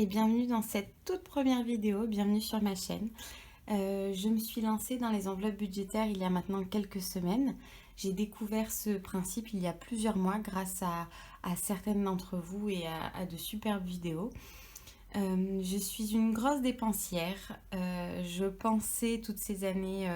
et bienvenue dans cette toute première vidéo, bienvenue sur ma chaîne. Je me suis lancée dans les enveloppes budgétaires il y a maintenant quelques semaines. J'ai découvert ce principe il y a plusieurs mois grâce à certaines d'entre vous et à de superbes vidéos. Je suis une grosse dépensière. Je pensais toutes ces années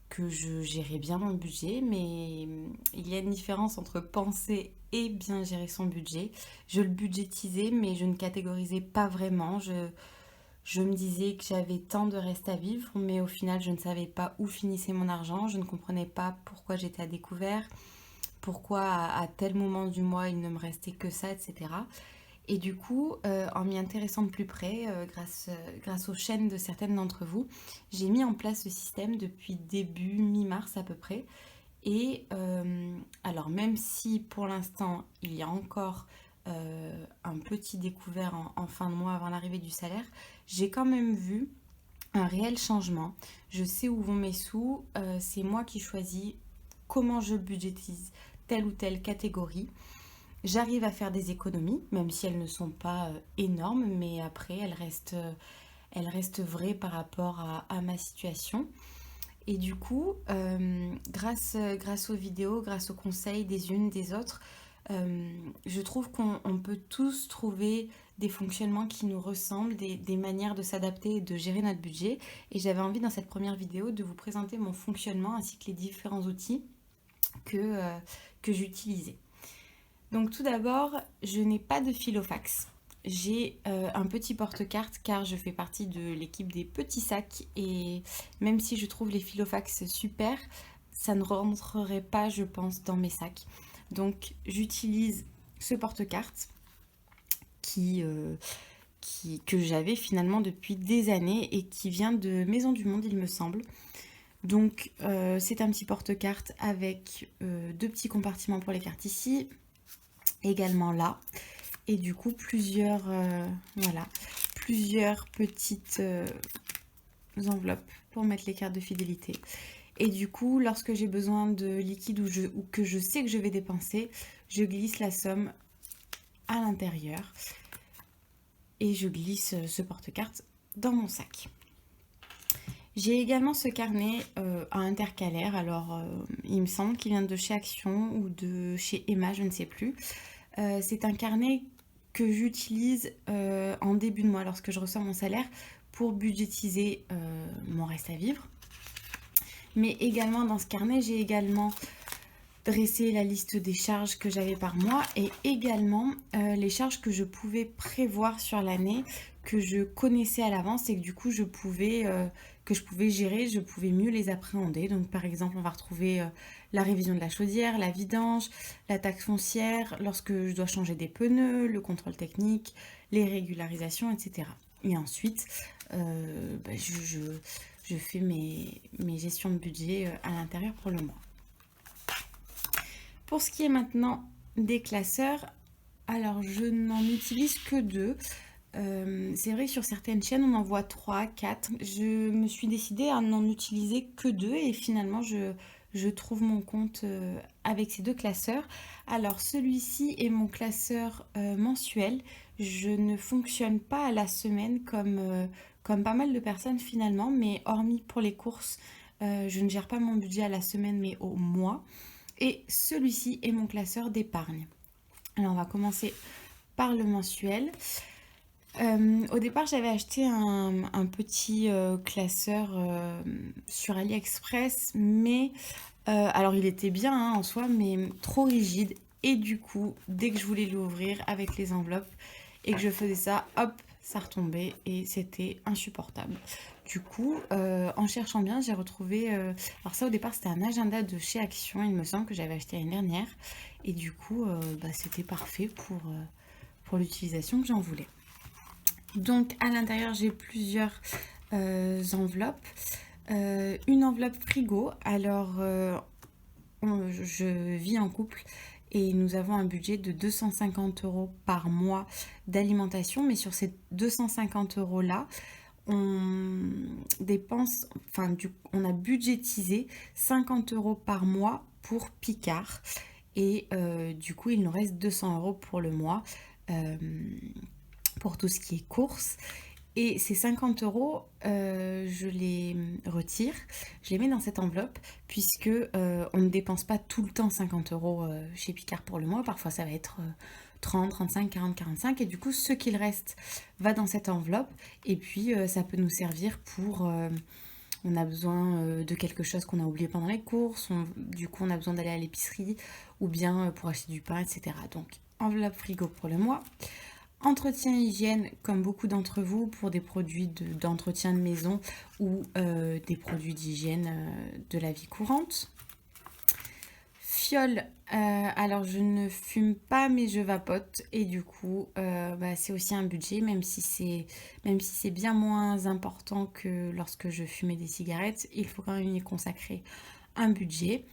que je gérais bien mon budget, mais il y a une différence entre penser et bien gérer son budget. Je le budgétisais, mais je ne catégorisais pas vraiment. Je me disais que j'avais tant de reste à vivre, mais au final, je ne savais pas où finissait mon argent. Je ne comprenais pas pourquoi j'étais à découvert, pourquoi à tel moment du mois il ne me restait que ça, etc. Et du coup, en m'y intéressant de plus près, grâce aux chaînes de certaines d'entre vous, j'ai mis en place ce système depuis début mi-mars à peu près. Et alors même si pour l'instant il y a encore un petit découvert en fin de mois avant l'arrivée du salaire, j'ai quand même vu un réel changement. Je sais où vont mes sous, c'est moi qui choisis comment je budgétise telle ou telle catégorie. J'arrive à faire des économies, même si elles ne sont pas énormes, mais après elles restent vraies par rapport à ma situation. Et du coup, grâce aux vidéos, grâce aux conseils des unes des autres, je trouve qu'on peut tous trouver des fonctionnements qui nous ressemblent, des manières de s'adapter et de gérer notre budget. Et j'avais envie dans cette première vidéo de vous présenter mon fonctionnement ainsi que les différents outils que j'utilisais. Donc tout d'abord, je n'ai pas de filofax. J'ai un petit porte-carte car je fais partie de l'équipe des petits sacs et même si je trouve les filofax super, ça ne rentrerait pas, je pense, dans mes sacs. Donc j'utilise ce porte-carte qui, que j'avais finalement depuis des années et qui vient de Maison du Monde, il me semble. Donc c'est un petit porte-carte avec deux petits compartiments pour les cartes ici, également là. Et du coup, plusieurs petites enveloppes pour mettre les cartes de fidélité. Et du coup, lorsque j'ai besoin de liquide ou que je sais que je vais dépenser, je glisse la somme à l'intérieur et je glisse ce porte-carte dans mon sac. J'ai également ce carnet à intercalaire. Alors, il me semble qu'il vient de chez Action ou de chez Emma, je ne sais plus. C'est un carnet que j'utilise en début de mois lorsque je reçois mon salaire pour budgétiser mon reste à vivre. Mais également dans ce carnet, j'ai également dressé la liste des charges que j'avais par mois et également les charges que je pouvais prévoir sur l'année, que je connaissais à l'avance et que du coup je pouvais gérer, je pouvais mieux les appréhender. Donc par exemple, on va retrouver la révision de la chaudière, la vidange, la taxe foncière, lorsque je dois changer des pneus, le contrôle technique, les régularisations, etc. Et ensuite, je fais mes gestions de budget à l'intérieur pour le mois. Pour ce qui est maintenant des classeurs, alors je n'en utilise que deux. C'est vrai que sur certaines chaînes on en voit 3, 4. Je me suis décidée à n'en utiliser que deux et finalement je trouve mon compte avec ces deux classeurs. Alors celui-ci est mon classeur mensuel. Je ne fonctionne pas à la semaine comme pas mal de personnes finalement, mais hormis pour les courses, je ne gère pas mon budget à la semaine mais au mois. Et celui-ci est mon classeur d'épargne. Alors on va commencer par le mensuel. Au départ, j'avais acheté un petit classeur sur AliExpress, mais alors il était bien hein, en soi, mais trop rigide. Et du coup, dès que je voulais l'ouvrir avec les enveloppes et que je faisais ça, hop, ça retombait et c'était insupportable. Du coup, en cherchant bien, j'ai retrouvé... alors ça, au départ, c'était un agenda de chez Action, il me semble que j'avais acheté l'année dernière. Et du coup, c'était parfait pour l'utilisation que j'en voulais. Donc à l'intérieur j'ai plusieurs enveloppes. Une enveloppe frigo. Alors je vis en couple et nous avons un budget de 250 € par mois d'alimentation. Mais sur ces 250 € là, on dépense, on a budgétisé 50 € par mois pour Picard. Et du coup il nous reste 200 € pour le mois. pour tout ce qui est courses. Et ces 50 euros, je les retire, je les mets dans cette enveloppe, puisque on ne dépense pas tout le temps 50 euros chez Picard pour le mois. Parfois, ça va être 30, 35, 40, 45. Et du coup, ce qu'il reste va dans cette enveloppe. Et puis, ça peut nous servir pour... on a besoin de quelque chose qu'on a oublié pendant les courses. Du coup, on a besoin d'aller à l'épicerie ou bien pour acheter du pain, etc. Donc, enveloppe frigo pour le mois. Entretien hygiène, comme beaucoup d'entre vous, pour des produits d'entretien de maison ou des produits d'hygiène de la vie courante. Fiole, alors je ne fume pas mais je vapote et du coup c'est aussi un budget, même si c'est bien moins important que lorsque je fumais des cigarettes, il faut quand même y consacrer un budget.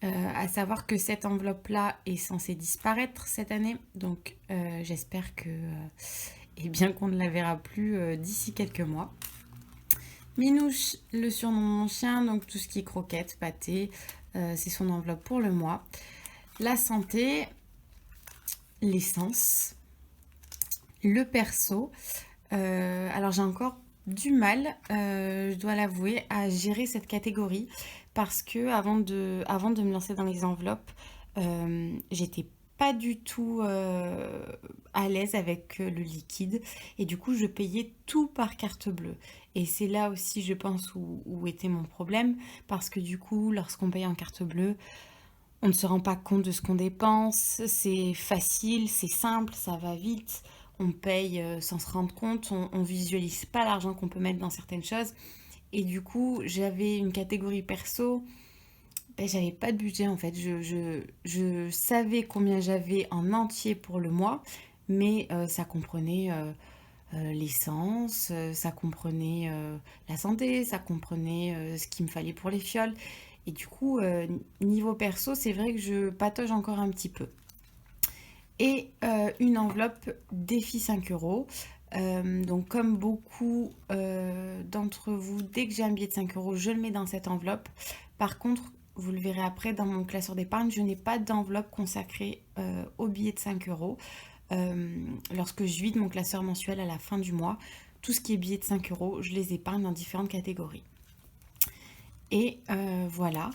À savoir que cette enveloppe-là est censée disparaître cette année, donc j'espère que, eh bien qu'on ne la verra plus d'ici quelques mois. Minouche, le surnom de mon chien, donc tout ce qui est croquettes, pâté, c'est son enveloppe pour le mois. La santé, l'essence, le perso. Alors j'ai encore du mal, je dois l'avouer, à gérer cette catégorie parce que avant de me lancer dans les enveloppes, j'étais pas du tout à l'aise avec le liquide et du coup je payais tout par carte bleue. Et c'est là aussi je pense où était mon problème parce que du coup lorsqu'on paye en carte bleue, on ne se rend pas compte de ce qu'on dépense, c'est facile, c'est simple, ça va vite, on paye sans se rendre compte, on visualise pas l'argent qu'on peut mettre dans certaines choses. Et du coup, j'avais une catégorie perso, j'avais pas de budget en fait. Je savais combien j'avais en entier pour le mois, mais ça comprenait l'essence, ça comprenait la santé, ça comprenait ce qu'il me fallait pour les fioles. Et du coup, niveau perso, c'est vrai que je patauge encore un petit peu. Et une enveloppe défi 5 euros. Donc comme beaucoup d'entre vous, dès que j'ai un billet de 5 euros, je le mets dans cette enveloppe. Par contre, vous le verrez après dans mon classeur d'épargne, je n'ai pas d'enveloppe consacrée au billet de 5 euros. Lorsque je vide mon classeur mensuel à la fin du mois, tout ce qui est billets de 5 euros, je les épargne dans différentes catégories. Et voilà.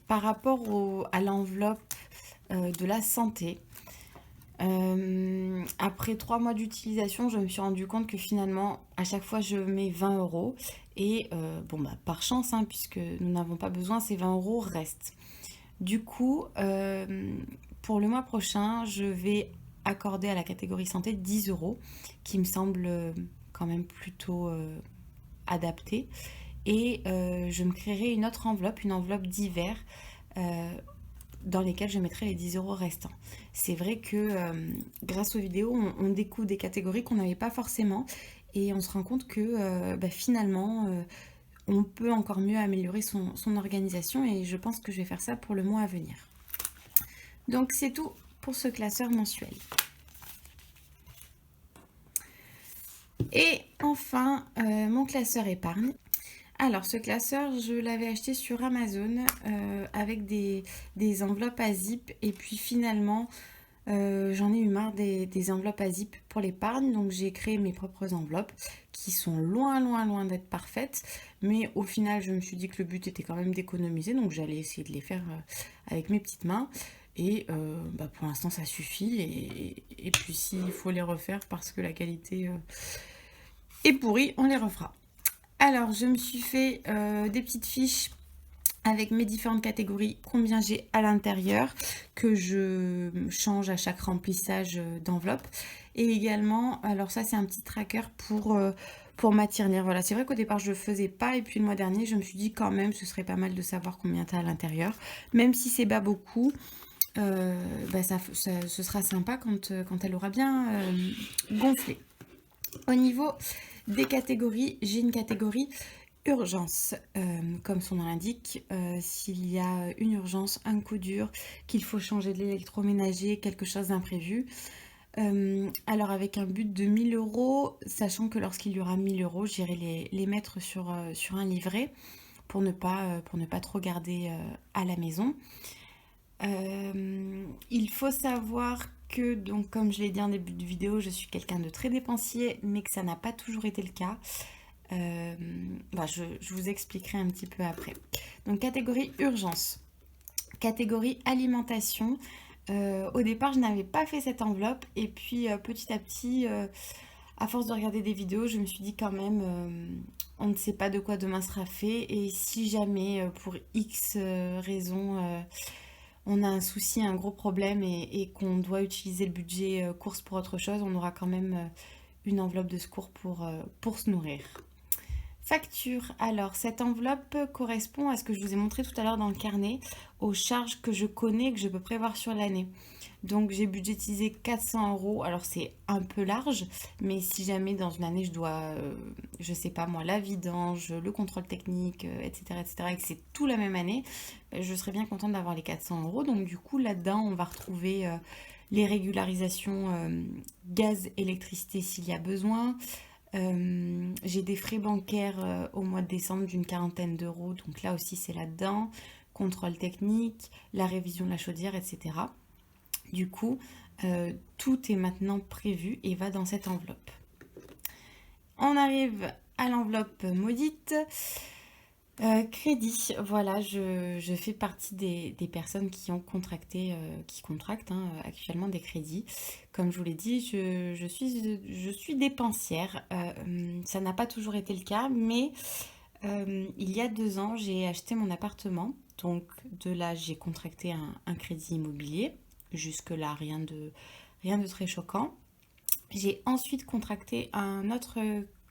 Par rapport à l'enveloppe de la santé, après 3 mois d'utilisation, je me suis rendu compte que finalement, à chaque fois, je mets 20 euros. Et par chance, hein, puisque nous n'avons pas besoin, ces 20 euros restent. Du coup, pour le mois prochain, je vais accorder à la catégorie santé 10 euros, qui me semble quand même plutôt adapté. Et je me créerai une autre enveloppe, une enveloppe d'hiver, dans lesquelles je mettrai les 10 euros restants. C'est vrai que grâce aux vidéos, on découvre des catégories qu'on n'avait pas forcément et on se rend compte que finalement, on peut encore mieux améliorer son organisation et je pense que je vais faire ça pour le mois à venir. Donc c'est tout pour ce classeur mensuel. Et enfin, mon classeur épargne. Alors, ce classeur, je l'avais acheté sur Amazon avec des enveloppes à zip. Et puis finalement, j'en ai eu marre des enveloppes à zip pour l'épargne. Donc, j'ai créé mes propres enveloppes qui sont loin, loin, loin d'être parfaites. Mais au final, je me suis dit que le but était quand même d'économiser. Donc, j'allais essayer de les faire avec mes petites mains. Et pour l'instant, ça suffit. Et puis, s'il faut les refaire parce que la qualité est pourrie, on les refera. Alors, je me suis fait des petites fiches avec mes différentes catégories, combien j'ai à l'intérieur, que je change à chaque remplissage d'enveloppe. Et également, alors ça c'est un petit tracker pour ma tirelire. Voilà, c'est vrai qu'au départ je ne le faisais pas et puis le mois dernier je me suis dit quand même ce serait pas mal de savoir combien tu as à l'intérieur. Même si c'est pas beaucoup, ce sera sympa quand elle aura bien gonflé. Au niveau des catégories, j'ai une catégorie urgence, comme son nom l'indique, s'il y a une urgence, un coup dur, qu'il faut changer de l'électroménager, quelque chose d'imprévu. Alors avec un but de 1000 euros, sachant que lorsqu'il y aura 1000 euros, j'irai les mettre sur un livret pour ne pas trop garder à la maison. Il faut savoir que, donc, comme je l'ai dit en début de vidéo, je suis quelqu'un de très dépensier, mais que ça n'a pas toujours été le cas. Je vous expliquerai un petit peu après. Donc, catégorie urgence. Catégorie alimentation. Au départ, je n'avais pas fait cette enveloppe. Et puis, petit à petit, à force de regarder des vidéos, je me suis dit quand même, on ne sait pas de quoi demain sera fait. Et si jamais, pour X raisons, on a un souci, un gros problème et qu'on doit utiliser le budget course pour autre chose, on aura quand même une enveloppe de secours pour se nourrir. Facture. Alors, cette enveloppe correspond à ce que je vous ai montré tout à l'heure dans le carnet, aux charges que je connais, que je peux prévoir sur l'année. Donc, j'ai budgétisé 400 euros. Alors, c'est un peu large, mais si jamais dans une année, je dois, je sais pas moi, la vidange, le contrôle technique, etc., et que c'est tout la même année, je serais bien contente d'avoir les 400 euros. Donc, du coup, là-dedans, on va retrouver les régularisations gaz, électricité s'il y a besoin. J'ai des frais bancaires au mois de décembre d'une 40aine d'euros, donc là aussi c'est là-dedans. Contrôle technique, la révision de la chaudière, etc. Du coup, tout est maintenant prévu et va dans cette enveloppe. On arrive à l'enveloppe maudite. Crédit, voilà, je fais partie des personnes qui ont contracté, qui contractent actuellement des crédits. Comme je vous l'ai dit, je suis dépensière. Ça n'a pas toujours été le cas, mais il y a 2 ans, j'ai acheté mon appartement. Donc de là, j'ai contracté un crédit immobilier. Jusque-là, rien de très choquant. J'ai ensuite contracté un autre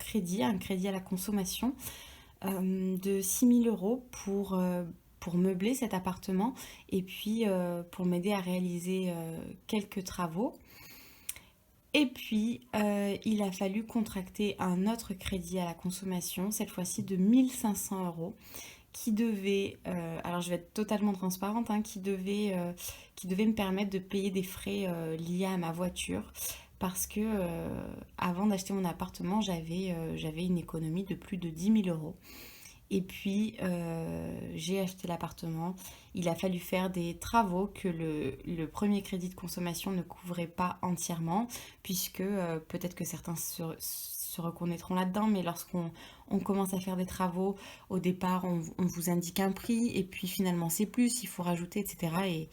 crédit, un crédit à la consommation de 6 000 euros pour meubler cet appartement et puis pour m'aider à réaliser quelques travaux. Et puis, il a fallu contracter un autre crédit à la consommation, cette fois-ci de 1 500 euros, qui devait, alors je vais être totalement transparente, qui devait me permettre de payer des frais liés à ma voiture. Parce que avant d'acheter mon appartement, j'avais une économie de plus de 10 000 euros. Et puis, j'ai acheté l'appartement. Il a fallu faire des travaux que le premier crédit de consommation ne couvrait pas entièrement, puisque peut-être que certains se reconnaîtront là-dedans, mais lorsqu'on commence à faire des travaux, au départ, on vous indique un prix, et puis finalement c'est plus, il faut rajouter, etc.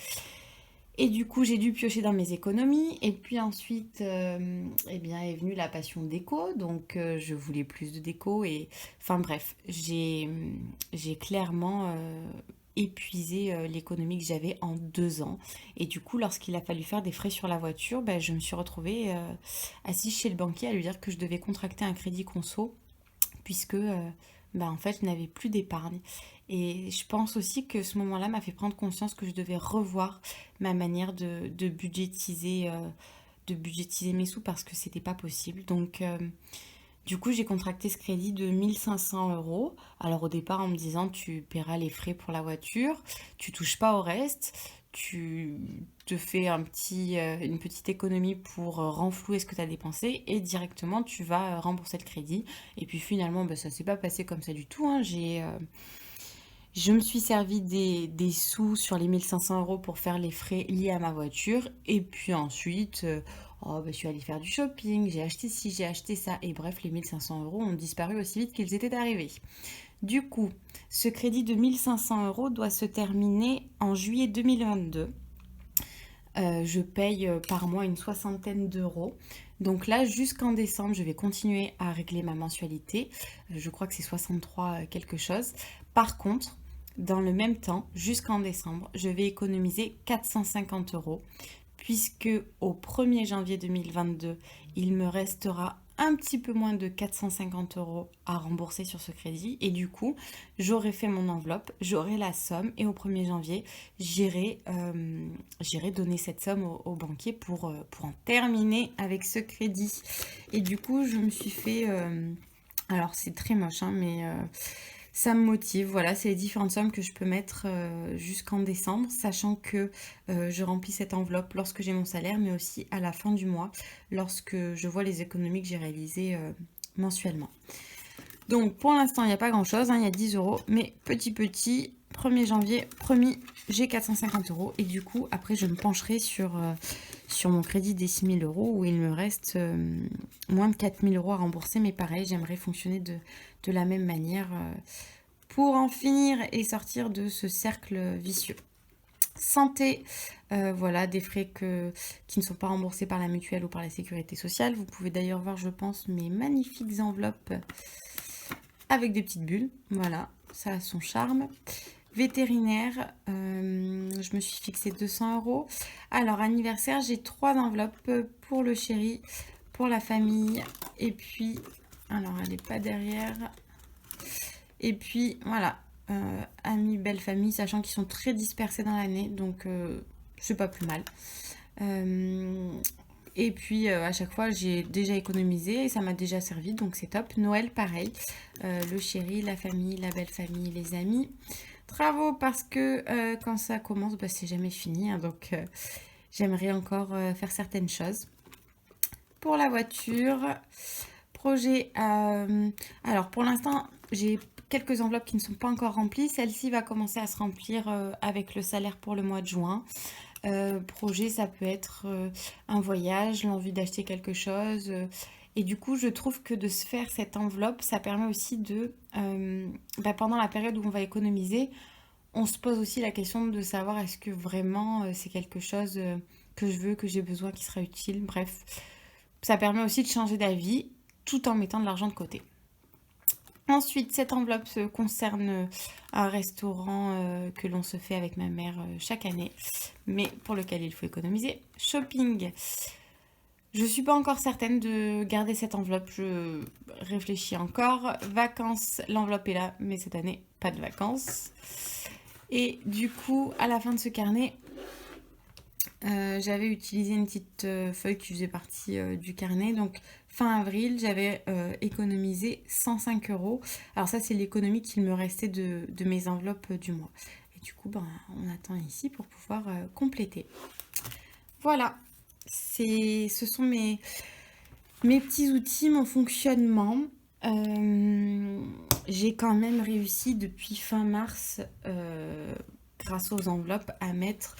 Et du coup, j'ai dû piocher dans mes économies. Et puis ensuite, eh bien, est venue la passion déco. Donc, je voulais plus de déco. Et enfin bref, j'ai clairement épuisé l'économie que j'avais en 2 ans. Et du coup, lorsqu'il a fallu faire des frais sur la voiture, ben, je me suis retrouvée assise chez le banquier à lui dire que je devais contracter un crédit conso puisque en fait, je n'avais plus d'épargne. Et je pense aussi que ce moment-là m'a fait prendre conscience que je devais revoir ma manière de budgétiser mes sous parce que c'était pas possible. Donc, du coup, j'ai contracté ce crédit de 1 500 euros. Alors, au départ, en me disant, tu paieras les frais pour la voiture, tu touches pas au reste, tu te fais une petite économie pour renflouer ce que tu as dépensé et directement, tu vas rembourser le crédit. Et puis, finalement, ça s'est pas passé comme ça du tout. Je me suis servi des sous sur les 1 500 euros pour faire les frais liés à ma voiture. Et puis ensuite, je suis allée faire du shopping, j'ai acheté ci, j'ai acheté ça. Et bref, les 1 500 euros ont disparu aussi vite qu'ils étaient arrivés. Du coup, ce crédit de 1 500 euros doit se terminer en juillet 2022. Je paye par mois une 60aine d'euros. Donc là, jusqu'en décembre, je vais continuer à régler ma mensualité. Je crois que c'est 63 quelque chose. Par contre, dans le même temps, jusqu'en décembre, je vais économiser 450 euros, puisque au 1er janvier 2022, il me restera un petit peu moins de 450 euros à rembourser sur ce crédit. Et du coup, j'aurai fait mon enveloppe, j'aurai la somme et au 1er janvier, j'irai donner cette somme au banquier pour en terminer avec ce crédit. Et du coup, je me suis fait... alors, c'est très moche, mais... ça me motive, voilà, c'est les différentes sommes que je peux mettre jusqu'en décembre, sachant que je remplis cette enveloppe lorsque j'ai mon salaire, mais aussi à la fin du mois, lorsque je vois les économies que j'ai réalisées mensuellement. Donc pour l'instant, il n'y a pas grand-chose, il y a 10 euros, mais petit, 1er janvier, promis, j'ai 450 € et du coup après je me pencherai sur mon crédit des 6 000 € où il me reste moins de 4 000 € à rembourser, mais pareil, j'aimerais fonctionner de la même manière pour en finir et sortir de ce cercle vicieux. Santé, voilà, des frais qui ne sont pas remboursés par la mutuelle ou par la sécurité sociale. Vous pouvez d'ailleurs voir, je pense, mes magnifiques enveloppes avec des petites bulles. Voilà, ça a son charme. Vétérinaire, je me suis fixé 200 €. Alors, anniversaire, j'ai 3 enveloppes pour le chéri, pour la famille. Et puis, alors, elle n'est pas derrière. Et puis, voilà, amis, belle famille, sachant qu'ils sont très dispersés dans l'année. Donc, c'est pas plus mal. Et puis, à chaque fois, j'ai déjà économisé et ça m'a déjà servi. Donc, c'est top. Noël, pareil. Le chéri, la famille, la belle famille, les amis. Travaux parce que quand ça commence, bah, c'est jamais fini. Hein, donc, j'aimerais encore faire certaines choses. Pour la voiture, projet. Alors, pour l'instant, j'ai quelques enveloppes qui ne sont pas encore remplies. Celle-ci va commencer à se remplir avec le salaire pour le mois de juin. Projet, ça peut être un voyage, l'envie d'acheter quelque chose. Et du coup, je trouve que de se faire cette enveloppe, ça permet aussi de, pendant la période où on va économiser, on se pose aussi la question de savoir est-ce que vraiment c'est quelque chose que je veux, que j'ai besoin, qui sera utile. Bref, ça permet aussi de changer d'avis tout en mettant de l'argent de côté. Ensuite, cette enveloppe concerne un restaurant que l'on se fait avec ma mère chaque année, mais pour lequel il faut économiser. Shopping. Je ne suis pas encore certaine de garder cette enveloppe, je réfléchis encore. Vacances, l'enveloppe est là, mais cette année, pas de vacances. Et du coup, à la fin de ce carnet, j'avais utilisé une petite feuille qui faisait partie du carnet. Donc, fin avril, j'avais économisé 105 €. Alors ça, c'est l'économie qu'il me restait de mes enveloppes du mois. Et du coup, on attend ici pour pouvoir compléter. Voilà, ce sont mes petits outils, mon fonctionnement. J'ai quand même réussi depuis fin mars, grâce aux enveloppes, à mettre,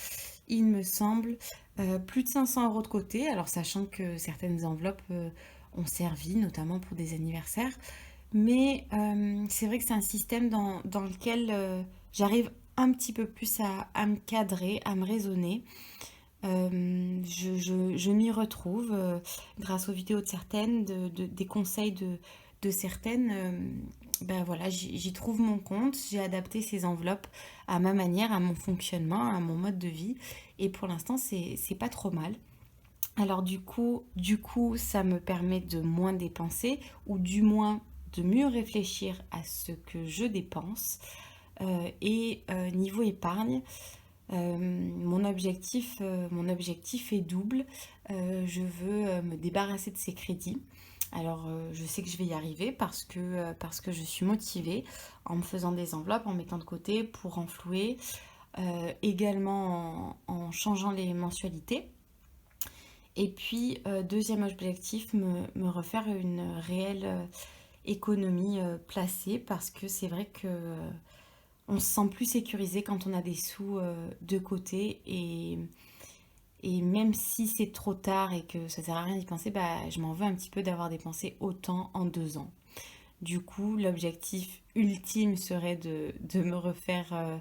il me semble, plus de 500 € de côté. Alors, sachant que certaines enveloppes ont servi, notamment pour des anniversaires. Mais c'est vrai que c'est un système dans lequel j'arrive un petit peu plus à me cadrer, à me raisonner. Je m'y retrouve grâce aux vidéos de certaines, des conseils de certaines. Voilà, j'y trouve mon compte. J'ai adapté ces enveloppes à ma manière, à mon fonctionnement, à mon mode de vie. Et pour l'instant, c'est pas trop mal. Alors du coup, ça me permet de moins dépenser ou du moins de mieux réfléchir à ce que je dépense. Et niveau épargne, mon objectif est double. Je veux me débarrasser de ces crédits. Alors, je sais que je vais y arriver parce que je suis motivée en me faisant des enveloppes, en mettant de côté pour renflouer, également en changeant les mensualités. Et puis, deuxième objectif, me refaire une réelle économie placée parce que c'est vrai que on se sent plus sécurisé quand on a des sous de côté et même si c'est trop tard et que ça sert à rien d'y penser, je m'en veux un petit peu d'avoir dépensé autant en 2 ans. Du coup, l'objectif ultime serait de me refaire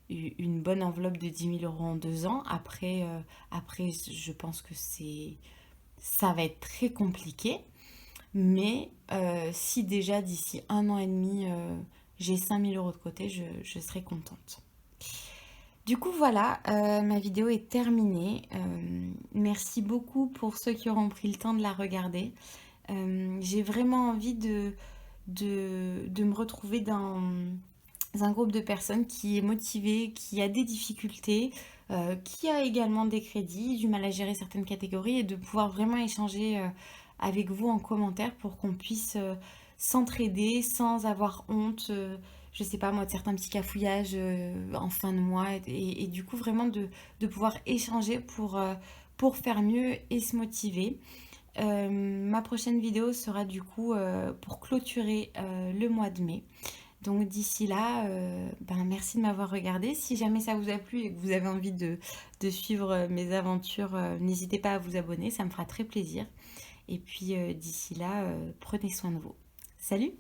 une bonne enveloppe de 10 000 € en 2 ans. Après, je pense que ça va être très compliqué. Mais si déjà d'ici 1 an et demi, j'ai 5 000 € de côté, je serai contente. Du coup, voilà, ma vidéo est terminée. Merci beaucoup pour ceux qui auront pris le temps de la regarder. J'ai vraiment envie de me retrouver dans un groupe de personnes qui est motivé, qui a des difficultés, qui a également des crédits, du mal à gérer certaines catégories et de pouvoir vraiment échanger avec vous en commentaire pour qu'on puisse s'entraider sans avoir honte, je sais pas moi, de certains petits cafouillages en fin de mois et du coup vraiment de pouvoir échanger pour faire mieux et se motiver. Ma prochaine vidéo sera du coup pour clôturer le mois de mai. Donc d'ici là, merci de m'avoir regardé. Si jamais ça vous a plu et que vous avez envie de suivre mes aventures, n'hésitez pas à vous abonner, ça me fera très plaisir. Et puis d'ici là, prenez soin de vous. Salut!